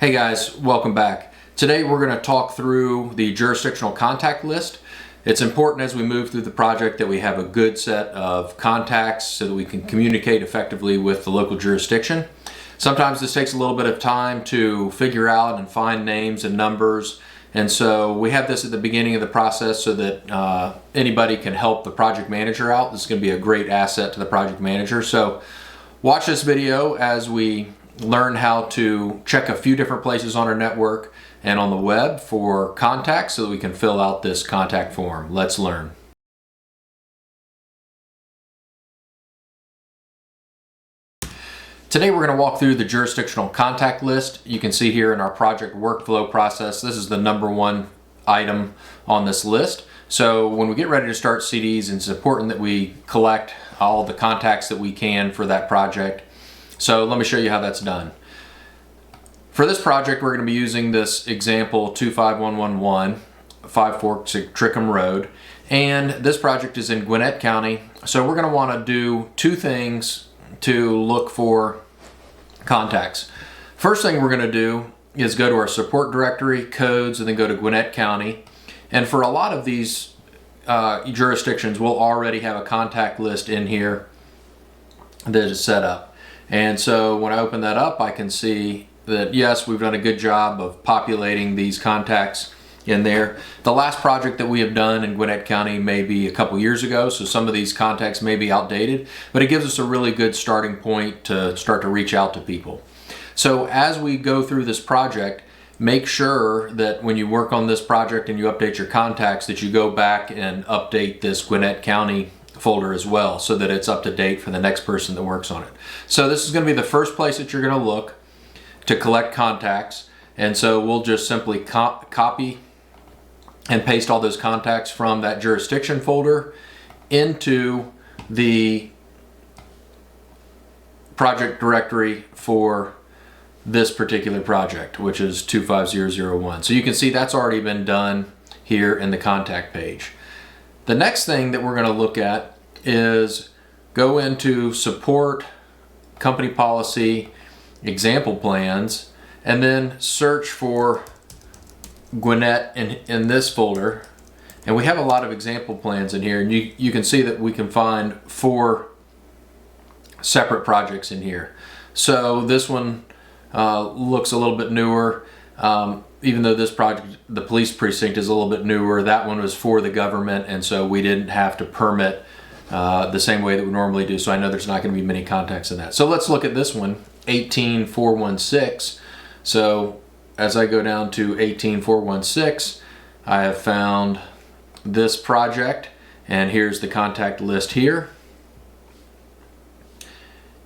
Hey guys, welcome back. Today we're going to talk through the jurisdictional contact list. It's important as we move through the project that we have a good set of contacts so that we can communicate effectively with the local jurisdiction. Sometimes this takes a little bit of time to figure out and find names and numbers, and so we have this at the beginning of the process so that anybody can help the project manager out. This is going to be a great asset to the project manager. So watch this video as we learn how to check a few different places on our network and on the web for contacts so that we can fill out this contact form. Let's learn. Today we're going to walk through the jurisdictional contact list. You can see here in our project workflow process, this is the number one item on this list. So when we get ready to start CDs, it's important that we collect all the contacts that we can for that project. So let me show you how that's done. For this project, we're going to be using this example 25111 Five Forks Trickham Road, and this project is in Gwinnett County. So we're going to want to do two things to look for contacts. First thing we're going to do is go to our support directory, codes, and then go to Gwinnett County. And for a lot of these jurisdictions, we'll already have a contact list in here that is set up. And so when I open that up, I can see that yes, we've done a good job of populating these contacts in there. The last project that we have done in Gwinnett County may be a couple years ago, so some of these contacts may be outdated, but it gives us a really good starting point to start to reach out to people. So as we go through this project, make sure that when you work on this project and you update your contacts that you go back and update this Gwinnett County folder as well so that it's up to date for the next person that works on it. So this is going to be the first place that you're going to look to collect contacts, and so we'll just simply copy and paste all those contacts from that jurisdiction folder into the project directory for this particular project, which is 25001. So you can see that's already been done here in the contact page. The next thing that we're going to look at is go into support, company policy, example plans, and then search for Gwinnett in this folder. And we have a lot of example plans in here, and you can see that we can find 4 separate projects in here. So this one looks a little bit newer. Even though this project, the police precinct, is a little bit newer, that one was for the government, and so we didn't have to permit the same way that we normally do. So I know there's not going to be many contacts in that. So let's look at this one, 18416. So as I go down to 18416, I have found this project, and here's the contact list here.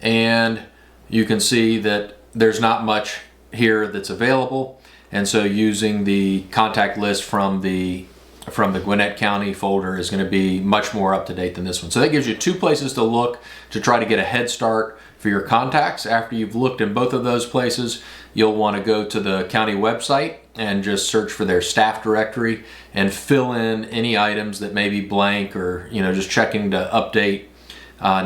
And you can see that there's not much here that's available. And so using the contact list from the Gwinnett County folder is going to be much more up to date than this one. So that gives you 2 places to look to try to get a head start for your contacts. After you've looked in both of those places, you'll want to go to the county website and just search for their staff directory and fill in any items that may be blank, or just checking to update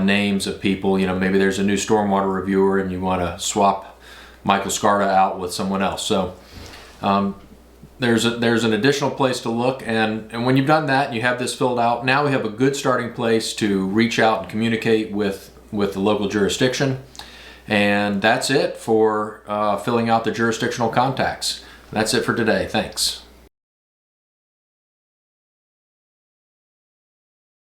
names of people. Maybe there's a new stormwater reviewer and you want to swap Michael Scarta out with someone else. So there's an additional place to look, and when you've done that and you have this filled out, now we have a good starting place to reach out and communicate with the local jurisdiction. And that's it for filling out the jurisdictional contacts. That's it for today. Thanks.